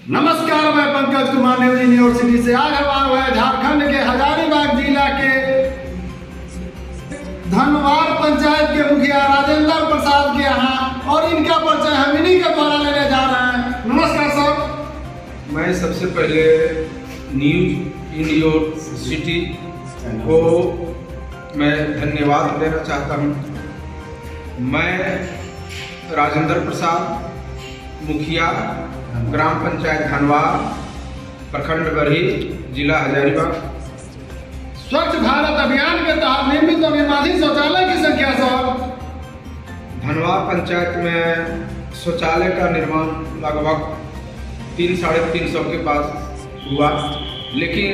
नमस्कार, मैं Pankaj Kumar news university से आज हमारा हुआ है झारखंड के हजारीबाग जिला के धनवार पंचायत के मुखिया राजेंद्र प्रसाद के यहाँ और इनका परिचय हम इन्हीं के द्वारा लेने जा रहे हैं। नमस्कार सर। मैं सबसे पहले न्यूज यूनिवर्सिटी को मैं धन्यवाद देना चाहता हूँ। मैं राजेंद्र प्रसाद, मुखिया ग्राम पंचायत धनवार, प्रखंड बरही, जिला हजारीबाग। स्वच्छ भारत अभियान के तहत निर्मित और निर्माणित शौचालय की संख्या सर। धनवार पंचायत में शौचालय का निर्माण लगभग 300-350 के पास हुआ, लेकिन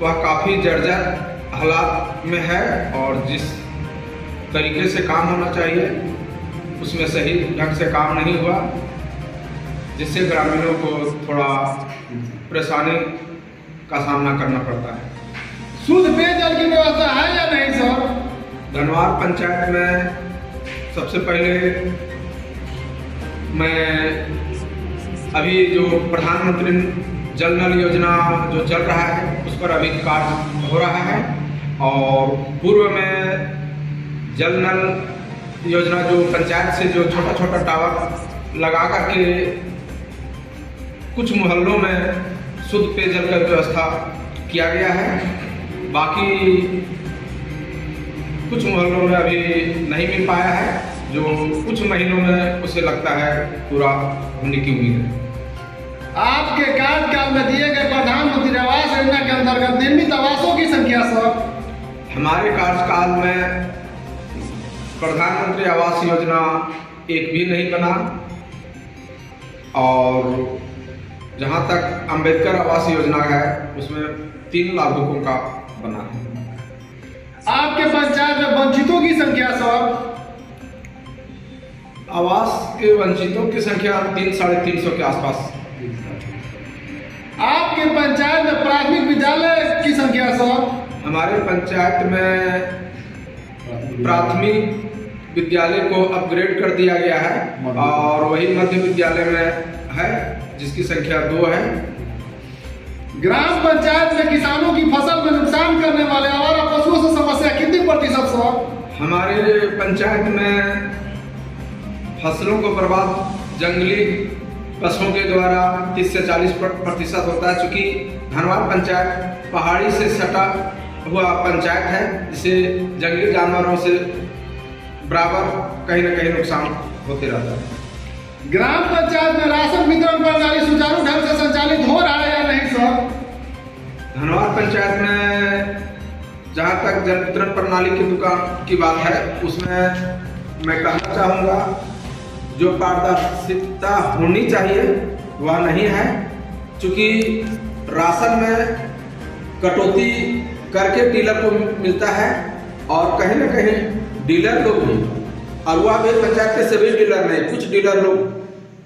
वह काफ़ी जर्जर हालात में है और जिस तरीके से काम होना चाहिए उसमें सही ढंग से काम नहीं हुआ, जिससे ग्रामीणों को थोड़ा परेशानी का सामना करना पड़ता है। शुद्ध पेयजल की व्यवस्था है या नहीं सर? धनवार पंचायत में सबसे पहले मैं अभी जो प्रधानमंत्री जल नल योजना जो चल रहा है उस पर अभी कार्य हो रहा है, और पूर्व में जल नल योजना जो पंचायत से जो छोटा छोटा टावर लगा करके कुछ मोहल्लों में शुद्ध पेयजल का व्यवस्था किया गया है। बाकी कुछ मोहल्लों में अभी नहीं मिल पाया है, जो कुछ महीनों में उसे लगता है पूरा होने की उम्मीद है। आपके कार्यकाल में दिए गए प्रधानमंत्री आवास योजना के अंतर्गत निर्मित आवासों की संख्या सर? हमारे कार्यकाल में प्रधानमंत्री आवास योजना एक भी नहीं बना, और जहाँ तक अंबेडकर आवास योजना है उसमें 3 लाभुकों का बना है। आपके पंचायत में वंचितों की संख्या सर? आवास के वंचितों की संख्या 300-350 के आसपास। आपके पंचायत में प्राथमिक विद्यालय की संख्या सर? हमारे पंचायत में प्राथमिक विद्यालय को अपग्रेड कर दिया गया है और वही मध्य विद्यालय में है जिसकी संख्या 2 है। ग्राम पंचायत में किसानों की फसल में नुकसान करने वाले आवारा पशुओं से समस्या कितनी प्रतिशत सर? हमारे पंचायत में फसलों को बर्बाद जंगली पशुओं के द्वारा 30 से 40% होता है। चूँकि धनवार पंचायत पहाड़ी से सटा हुआ पंचायत है, जिसे जंगली जानवरों से बराबर कहीं न कहीं नुकसान होते रहता है। ग्राम पंचायत में राशन वितरण प्रणाली सुचारू ढंग से संचालित हो रहा है या नहीं सर? धनवार पंचायत में जहाँ तक जल वितरण प्रणाली की दुकान की बात है, उसमें मैं कहना चाहूँगा जो पारदर्शिता होनी चाहिए वह नहीं है। चूँकि राशन में कटौती करके डीलर को मिलता है, और कहीं न कहीं डीलर लोग भी, और वह भी पंचायत के सभी डीलर नहीं, कुछ डीलर लोग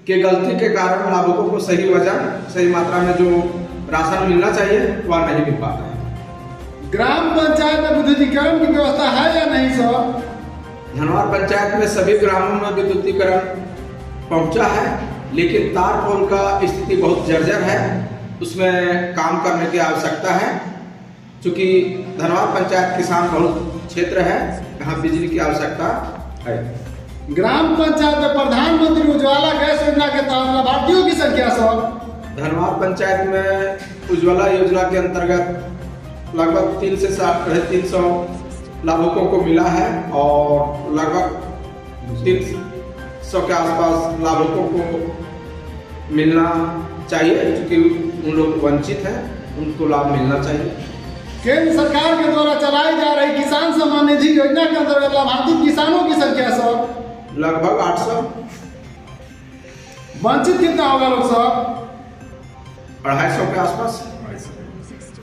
के गलती के कारण लाभुकों को सही वजन सही मात्रा में जो राशन मिलना चाहिए वह नहीं मिल पाता है। ग्राम पंचायत में विद्युतीकरण की व्यवस्था है या नहीं सर? धनवार पंचायत में सभी ग्रामों में विद्युतीकरण पहुंचा है, लेकिन तार पोल का स्थिति बहुत जर्जर है, उसमें काम करने की आवश्यकता है। चूँकि धनवार पंचायत किसान बहुल क्षेत्र है, यहाँ बिजली की आवश्यकता है। ग्राम पंचायत में प्रधानमंत्री उज्ज्वला गैस योजना के तहत लाभार्थियों की संख्या सर? धनवार पंचायत में उज्ज्वला योजना के अंतर्गत लगभग 300 से 350 लाभुकों को मिला है, और लगभग 300 के आसपास लाभुकों को मिलना चाहिए, क्योंकि उन लोग वंचित हैं, उनको लाभ मिलना चाहिए। केंद्र सरकार के द्वारा चलाई जा रही किसान सम्मान निधि योजना के अंतर्गत लाभार्थी किसानों की संख्या सर? लगभग 800। वंचित कितना होगा लोग सर? 250 के आसपास।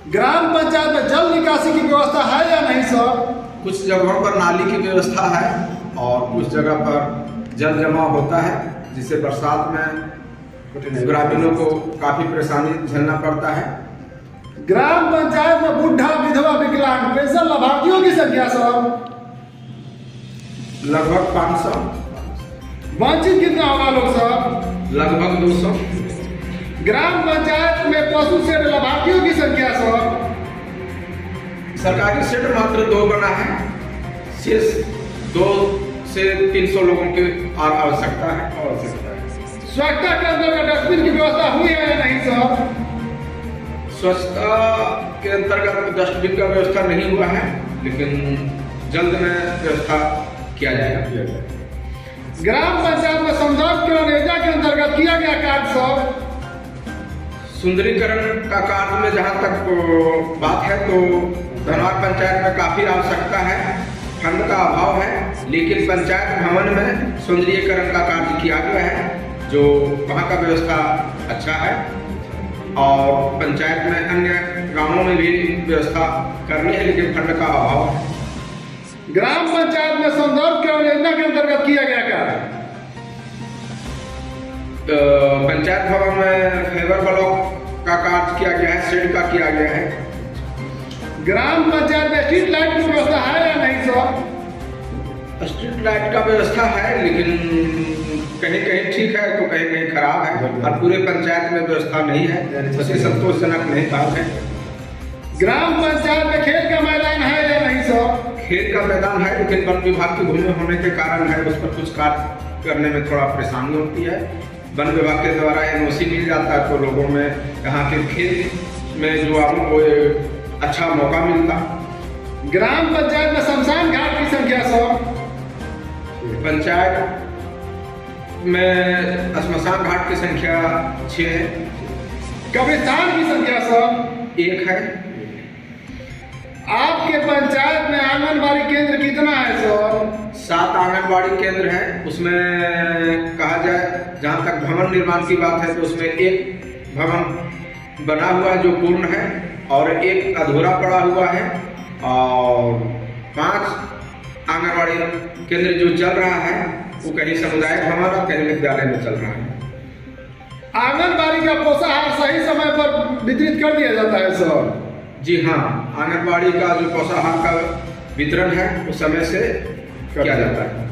ग्राम पंचायत में जल निकासी की व्यवस्था है या नहीं सर? कुछ जगहों पर नाली की व्यवस्था है और कुछ जगह पर जल जमा होता है, जिससे बरसात में ग्रामीणों को काफी परेशानी झेलना पड़ता है। ग्राम पंचायत में बुढ़ा, विधवा, विकलांग पेंशन लाभार्थियों की संख्या सर? लगभग 500। वंचित कितना होगा लोग साहब? लगभग 200। ग्राम पंचायत में पशु शेड लाभार्थियों की संख्या सर? सरकारी शेड मात्र 2 बना है, शेष 2 से 300 लोगों की आवश्यकता है। स्वच्छता के अंतर्गत डस्टबिन की व्यवस्था हुई है या नहीं सर? स्वच्छता के अंतर्गत डस्टबिन का व्यवस्था नहीं हुआ है, लेकिन जल्द में व्यवस्था किया जाएगा। ग्राम पंचायत में सौंदर्यीकरण योजना के अंतर्गत किया गया कार्य सर? सुंदरीकरण का कार्य में जहाँ तक बात है तो धनवार पंचायत में काफी आवश्यकता है, फंड का अभाव है, लेकिन पंचायत भवन में सुंदरीकरण का कार्य किया गया है, जो वहाँ का व्यवस्था अच्छा है। और पंचायत में अन्य गांवों में भी व्यवस्था करनी है, लेकिन फंड का अभाव है। ग्राम पंचायत में सौंदर्यीकरण योजना के अंतर्गत किया गया कार्य? पंचायत भवन में फाइबर ब्लॉक का कार्य किया गया है, शेड का किया गया है। ग्राम पंचायत में स्ट्रीट लाइट की व्यवस्था है या नहीं सर? स्ट्रीट लाइट का व्यवस्था है, लेकिन कहीं कहीं ठीक है तो कहीं कहीं खराब है, और पूरे पंचायत में व्यवस्था नहीं है, उसे संतोषजनक नहीं कहा है। ग्राम पंचायत में खेल का मैदान है या नहीं सर? खेल का मैदान है, लेकिन वन विभाग की भूमि होने के कारण है, उस पर कुछ कार्य करने में थोड़ा परेशानी होती है। वन विभाग के द्वारा NOC मिल जाता है तो लोगों में यहाँ के खेल में जो आपको अच्छा मौका मिलता। ग्राम पंचायत में शमशान घाट की संख्या सर? पंचायत में श्मशान घाट की संख्या 6 है। कब्रिस्तान की संख्या सर? 1 है। आपके पंचायत में आंगनबाड़ी केंद्र कितना है सर? 7 आंगनबाड़ी केंद्र है। उसमें कहा जाए जहाँ तक भवन निर्माण की बात है तो उसमें 1 भवन बना हुआ है जो पूर्ण है, और 1 अधूरा पड़ा हुआ है, और 5 आंगनबाड़ी केंद्र जो चल रहा है वो कहीं समुदाय भवन और कहीं विद्यालय में चल रहा है। आंगनबाड़ी का पोषाहार सही समय पर वितरित कर दिया जाता है सर? जी हाँ, आंगनबाड़ी का जो पोषाहार का वितरण है उस समय से किया जाता है।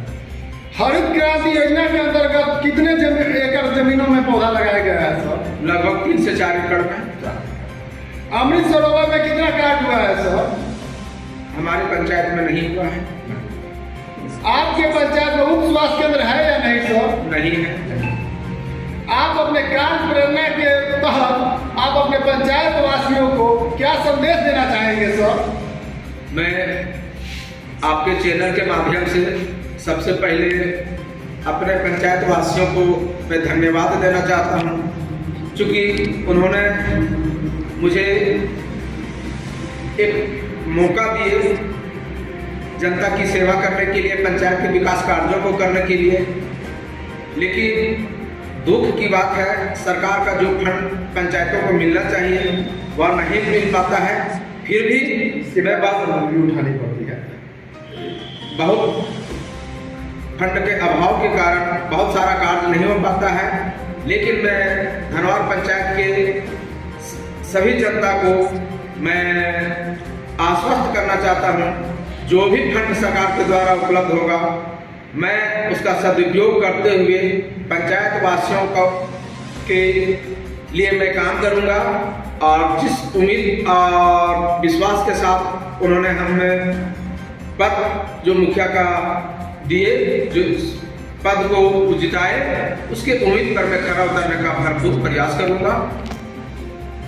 हरित क्रांति योजना के अंतर्गत कितने एकड़ जमीनों में पौधा लगाया गया है सर? लगभग 3 से 4 एकड़ में। अमृत सरोवर में कितना कार्य हुआ है सर? हमारी पंचायत में नहीं हुआ है। आपके पंचायत में उप स्वास्थ्य केंद्र है या नहीं सर? नहीं है। आप अपने कार्य प्रेरणा के तहत आप अपने पंचायत वासियों को क्या संदेश देना चाहेंगे सर? मैं आपके चैनल के माध्यम से सबसे पहले अपने पंचायत वासियों को मैं धन्यवाद देना चाहता हूँ, क्योंकि उन्होंने मुझे एक मौका दिए जनता की सेवा करने के लिए, पंचायत के विकास कार्यों को करने के लिए। लेकिन दुख की बात है, सरकार का जो फंड पंचायतों को मिलना चाहिए वह नहीं मिल पाता है। फिर भी मैं बात उठानी पड़ती है। बहुत फंड के अभाव के कारण बहुत सारा कार्य नहीं हो पाता है, लेकिन मैं धनवार पंचायत के सभी जनता को मैं आश्वस्त करना चाहता हूँ, जो भी फंड सरकार के द्वारा उपलब्ध होगा मैं उसका सदुपयोग करते हुए पंचायत वासियों को के लिए मैं काम करूंगा। और जिस उम्मीद और विश्वास के साथ उन्होंने हमें पद जो मुखिया का दिए, जो पद को जिताए, उसके उम्मीद पर मैं खरा उतरने का भरपूर प्रयास करूंगा।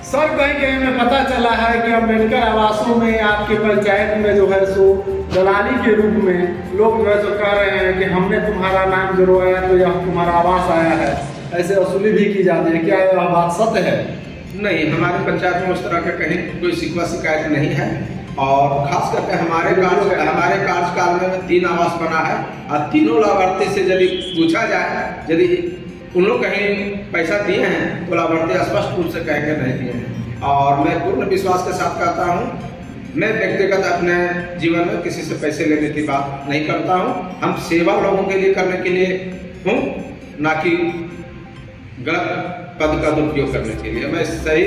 सर, कहीं कहीं में पता चला है कि अम्बेडकर आवासों में आपके पंचायत में जो है सो दलाली के रूप में लोग जो है सो कह रहे हैं कि हमने तुम्हारा नाम जुड़वाया तो यह तुम्हारा आवास आया है, ऐसे वसूली भी की जाती है। क्या यह बात सत्य है? नहीं, हमारे पंचायत में उस तरह का कहीं कोई शिकवा शिकायत नहीं है। और खास करके हमारे कार्यकाल में 3 आवास बना है, और तीनों लाभार्थी से यदि पूछा जाए, यदि उन लोग कहीं पैसा दिए हैं तो लाभार्थी स्पष्ट रूप से कहेंगे नहीं दिए हैं। और मैं पूर्ण विश्वास के साथ कहता हूँ, मैं व्यक्तिगत अपने जीवन में किसी से पैसे लेने की बात नहीं करता हूँ। हम सेवा लोगों के लिए करने के लिए हूँ, ना कि गलत पद का दुरुपयोग करने के लिए। मैं सही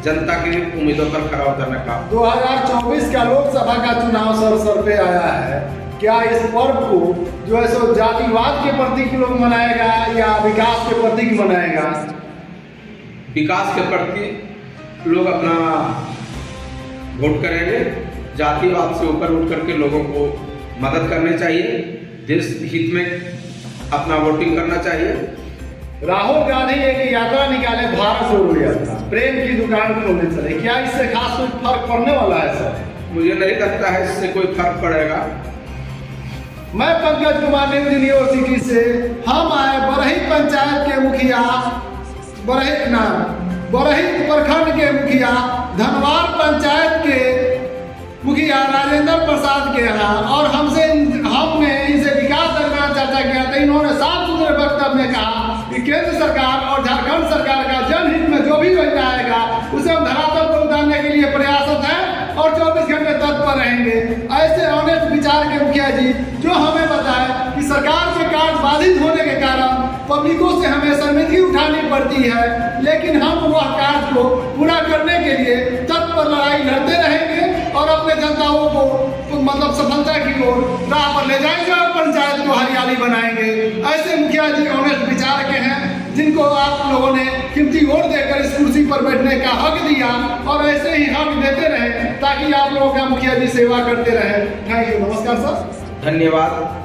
जनता की उम्मीदों पर खरा उतरने का 2024 का लोकसभा का चुनाव सर पे आया है। क्या इस पर्व को जो है सो जातिवाद के प्रतीक लोग मनाएगा या विकास के प्रतीक मनाएगा? विकास के प्रति लोग अपना वोट करेंगे। जातिवाद से ऊपर उठ करके लोगों को मदद करनी चाहिए, देश हित में अपना वोटिंग करना चाहिए। राहुल गांधी एक यात्रा निकाले, भारत जोड़ो यात्रा, प्रेम की दुकान खोलने चले, क्या इससे खास कोई फर्क पड़ने वाला है सर? मुझे नहीं लगता है इससे कोई फर्क पड़ेगा। मैं पंकज कुमार न्यूज यूनिवर्सिटी से, हम आए बरही पंचायत के मुखिया, बरही प्रखंड के मुखिया, धनवार पंचायत के मुखिया राजेंद्र प्रसाद के यहाँ, और हमने इनसे विकास दरमियान चर्चा किया था। इन्होंने साफ सुथरे वक्तव्य में कहा कि केंद्र सरकार और झारखंड सरकार का जनहित में जो भी योजना आएगा उसे हम धरातल पर उतारने के लिए प्रयासरत हैं और 24 घंटे तत्पर रहेंगे। ऐसे ऑनेस्ट विचार के मुखिया जी जो हमें बताए कि सरकार के कार्य बाधित होने के कारण पब्लिकों से हमें शर्मिंदगी उठानी पड़ती है, लेकिन हम वह कार्य को पूरा करने के लिए तत्पर लड़ाई लड़ते रहेंगे और अपने जनताओं को मतलब सफलता की ओर राह पर ले जाएंगे और पंचायत को हरियाली बनाएंगे। ऐसे मुखिया जी ऑनेस्ट विचार के हैं जिनको आप लोगों ने कीमती वोट देकर इस कुर्सी पर बैठने का हक दिया, और ऐसे ही हक देते रहे ताकि आप लोगों का मुखिया जी सेवा करते रहे। थैंक यू, नमस्कार सर। धन्यवाद।